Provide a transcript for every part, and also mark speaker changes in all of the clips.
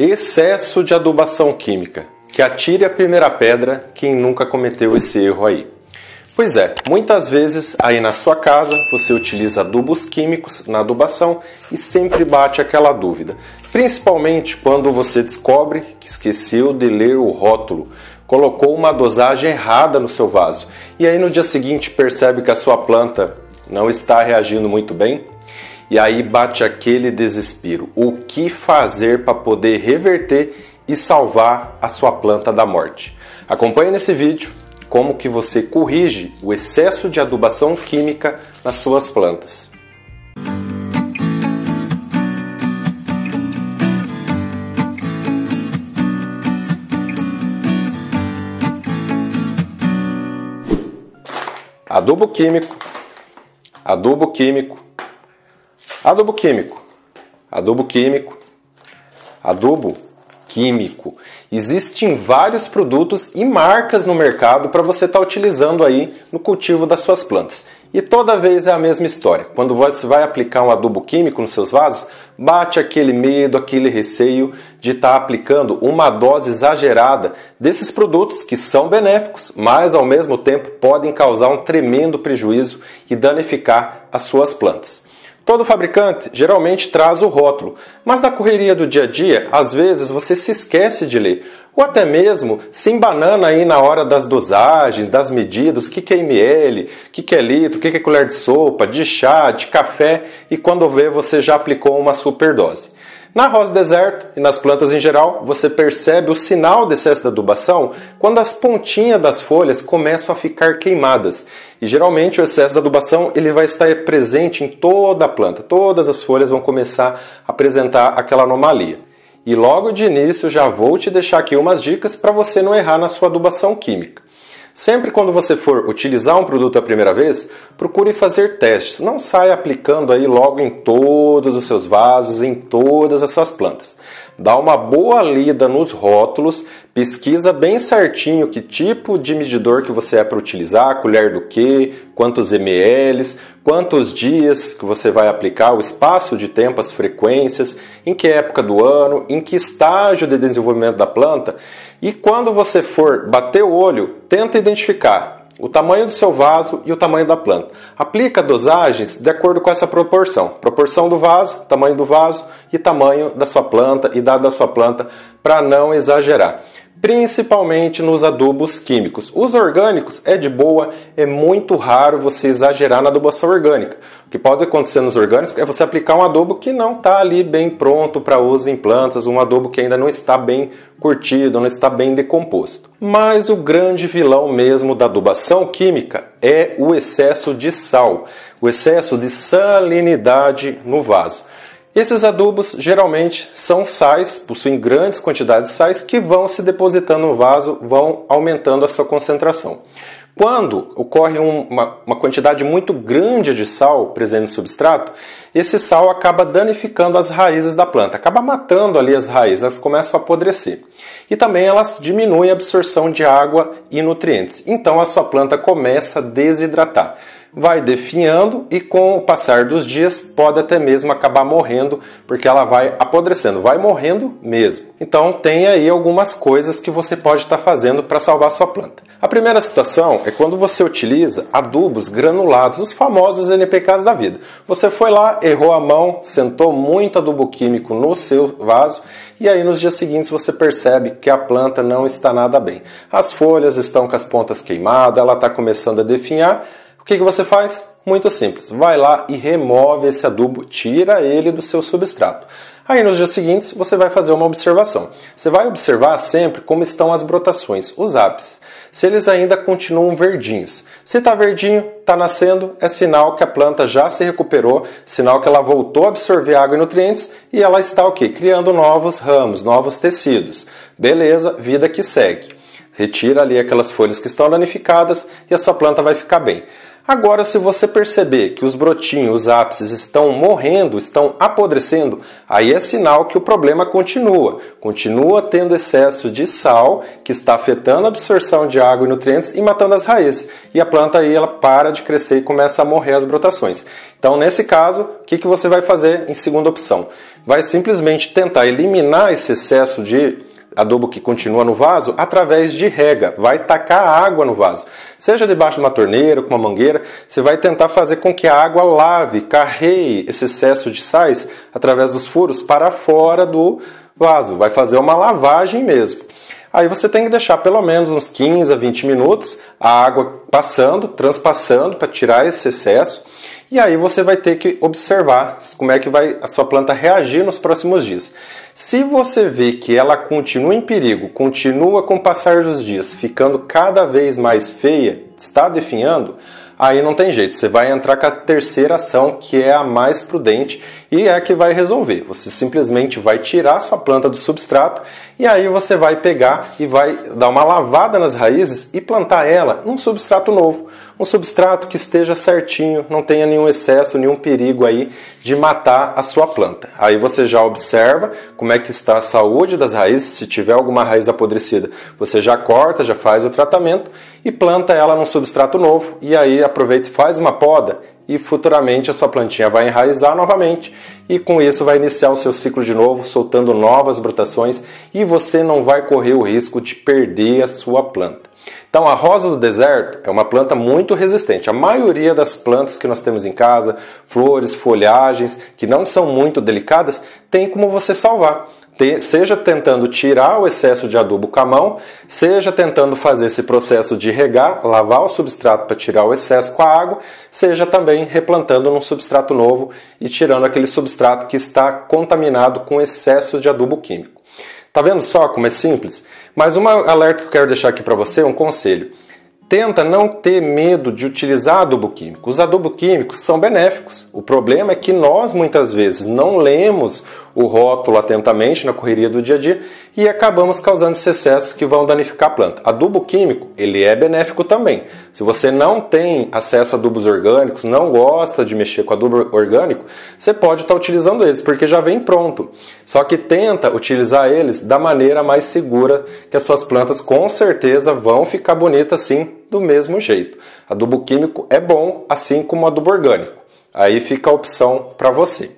Speaker 1: Excesso de adubação química. Que atire a primeira pedra quem nunca cometeu esse erro aí. Pois é, muitas vezes aí na sua casa você utiliza adubos químicos na adubação e sempre bate aquela dúvida. Principalmente quando você descobre que esqueceu de ler o rótulo, colocou uma dosagem errada no seu vaso e aí no dia seguinte percebe que a sua planta não está reagindo muito bem. E aí bate aquele desespero. O que fazer para poder reverter e salvar a sua planta da morte? Acompanhe nesse vídeo como que você corrige o excesso de adubação química nas suas plantas. Adubo químico, adubo químico, adubo químico, adubo químico, adubo químico. Existem vários produtos e marcas no mercado para você estar utilizando aí no cultivo das suas plantas. E toda vez é a mesma história. Quando você vai aplicar um adubo químico nos seus vasos, bate aquele medo, aquele receio de estar aplicando uma dose exagerada desses produtos que são benéficos, mas ao mesmo tempo podem causar um tremendo prejuízo e danificar as suas plantas. Todo fabricante geralmente traz o rótulo, mas na correria do dia a dia, às vezes você se esquece de ler, ou até mesmo se embanana aí na hora das dosagens, das medidas, o que é ml, o que é litro, o que é colher de sopa, de chá, de café, e quando vê você já aplicou uma superdose. Na rosa deserto e nas plantas em geral, você percebe o sinal de excesso de adubação quando as pontinhas das folhas começam a ficar queimadas. E geralmente o excesso de adubação ele vai estar presente em toda a planta. Todas as folhas vão começar a apresentar aquela anomalia. E logo de início já vou te deixar aqui umas dicas para você não errar na sua adubação química. Sempre quando você for utilizar um produto a primeira vez, procure fazer testes. Não saia aplicando aí logo em todos os seus vasos, em todas as suas plantas. Dá uma boa lida nos rótulos, pesquisa bem certinho que tipo de medidor que você é para utilizar, colher do que, quantos ml, quantos dias que você vai aplicar, o espaço de tempo, as frequências, em que época do ano, em que estágio de desenvolvimento da planta. E quando você for bater o olho, tenta identificar o tamanho do seu vaso e o tamanho da planta. Aplica dosagens de acordo com essa proporção. Proporção do vaso, tamanho do vaso e tamanho da sua planta, idade da sua planta, para não exagerar. Principalmente nos adubos químicos. Os orgânicos é de boa, é muito raro você exagerar na adubação orgânica. O que pode acontecer nos orgânicos é você aplicar um adubo que não está ali bem pronto para uso em plantas, um adubo que ainda não está bem curtido, não está bem decomposto. Mas o grande vilão mesmo da adubação química é o excesso de sal, o excesso de salinidade no vaso. Esses adubos geralmente são sais, possuem grandes quantidades de sais que vão se depositando no vaso, vão aumentando a sua concentração. Quando ocorre uma quantidade muito grande de sal presente no substrato, esse sal acaba danificando as raízes da planta, acaba matando ali as raízes, elas começam a apodrecer. E também elas diminuem a absorção de água e nutrientes, então a sua planta começa a desidratar. Vai definhando e com o passar dos dias pode até mesmo acabar morrendo, porque ela vai apodrecendo, vai morrendo mesmo. Então tem aí algumas coisas que você pode estar fazendo para salvar a sua planta. A primeira situação é quando você utiliza adubos granulados, os famosos NPKs da vida. Você foi lá, errou a mão, sentou muito adubo químico no seu vaso e aí nos dias seguintes você percebe que a planta não está nada bem. As folhas estão com as pontas queimadas, ela está começando a definhar. O que você faz? Muito simples. Vai lá e remove esse adubo, tira ele do seu substrato. Aí nos dias seguintes você vai fazer uma observação. Você vai observar sempre como estão as brotações, os ápices. Se eles ainda continuam verdinhos. Se está verdinho, está nascendo, é sinal que a planta já se recuperou, sinal que ela voltou a absorver água e nutrientes e ela está o quê? Criando novos ramos, novos tecidos. Beleza, vida que segue. Retira ali aquelas folhas que estão danificadas e a sua planta vai ficar bem. Agora, se você perceber que os brotinhos, os ápices estão morrendo, estão apodrecendo, aí é sinal que o problema continua. Continua tendo excesso de sal, que está afetando a absorção de água e nutrientes e matando as raízes. E a planta aí ela para de crescer e começa a morrer as brotações. Então, nesse caso, o que você vai fazer em segunda opção? Vai simplesmente tentar eliminar esse excesso de adubo que continua no vaso através de rega, vai tacar água no vaso. Seja debaixo de uma torneira, com uma mangueira, você vai tentar fazer com que a água lave, carreie esse excesso de sais através dos furos para fora do vaso. Vai fazer uma lavagem mesmo. Aí você tem que deixar pelo menos uns 15 a 20 minutos a água passando, transpassando para tirar esse excesso. E aí você vai ter que observar como é que vai a sua planta reagir nos próximos dias. Se você vê que ela continua em perigo, continua com o passar dos dias, ficando cada vez mais feia, está definhando, aí não tem jeito. Você vai entrar com a terceira ação, que é a mais prudente e é a que vai resolver. Você simplesmente vai tirar a sua planta do substrato e aí você vai pegar e vai dar uma lavada nas raízes e plantar ela num substrato novo. Um substrato que esteja certinho, não tenha nenhum excesso, nenhum perigo aí de matar a sua planta. Aí você já observa como é que está a saúde das raízes. Se tiver alguma raiz apodrecida, você já corta, já faz o tratamento e planta ela num substrato novo. E aí aproveita e faz uma poda e futuramente a sua plantinha vai enraizar novamente e com isso vai iniciar o seu ciclo de novo, soltando novas brotações e você não vai correr o risco de perder a sua planta. Então a rosa do deserto é uma planta muito resistente. A maioria das plantas que nós temos em casa, flores, folhagens, que não são muito delicadas, tem como você salvar. Seja tentando tirar o excesso de adubo com a mão, seja tentando fazer esse processo de regar, lavar o substrato para tirar o excesso com a água, seja também replantando num substrato novo e tirando aquele substrato que está contaminado com excesso de adubo químico. Tá vendo só como é simples? Mas uma alerta que eu quero deixar aqui para você, um conselho. Tenta não ter medo de utilizar adubo químico. Os adubos químicos são benéficos. O problema é que nós muitas vezes não lemos o rótulo atentamente na correria do dia a dia e acabamos causando esses excessos que vão danificar a planta. Adubo químico, ele é benéfico também. Se você não tem acesso a adubos orgânicos, não gosta de mexer com adubo orgânico, você pode estar utilizando eles, porque já vem pronto. Só que tenta utilizar eles da maneira mais segura, que as suas plantas com certeza vão ficar bonitas sim, do mesmo jeito. Adubo químico é bom, assim como adubo orgânico. Aí fica a opção para você.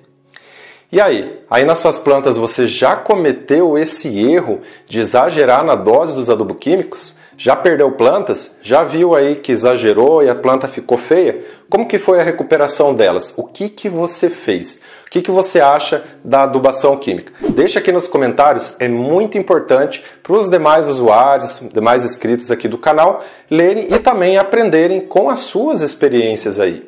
Speaker 1: E aí nas suas plantas você já cometeu esse erro de exagerar na dose dos adubos químicos? Já perdeu plantas? Já viu aí que exagerou e a planta ficou feia? Como que foi a recuperação delas? O que você fez? O que você acha da adubação química? Deixa aqui nos comentários, é muito importante para os demais usuários, demais inscritos aqui do canal, lerem e também aprenderem com as suas experiências aí.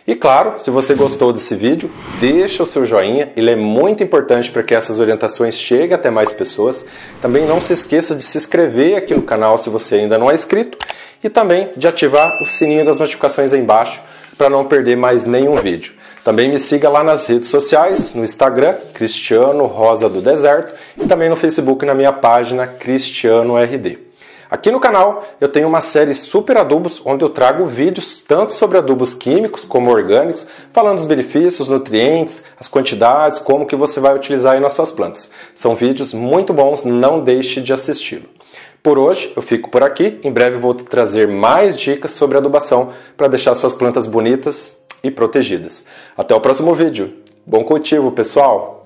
Speaker 1: E claro, se você gostou desse vídeo, deixa o seu joinha, ele é muito importante para que essas orientações cheguem até mais pessoas. Também não se esqueça de se inscrever aqui no canal se você ainda não é inscrito e também de ativar o sininho das notificações aí embaixo para não perder mais nenhum vídeo. Também me siga lá nas redes sociais, no Instagram, Cristiano Rosa do Deserto, e também no Facebook na minha página Cristiano RD. Aqui no canal eu tenho uma série Super Adubos, onde eu trago vídeos tanto sobre adubos químicos como orgânicos, falando dos benefícios, nutrientes, as quantidades, como que você vai utilizar aí nas suas plantas. São vídeos muito bons, não deixe de assisti-lo. Por hoje eu fico por aqui, em breve vou trazer mais dicas sobre adubação para deixar suas plantas bonitas e protegidas. Até o próximo vídeo. Bom cultivo, pessoal!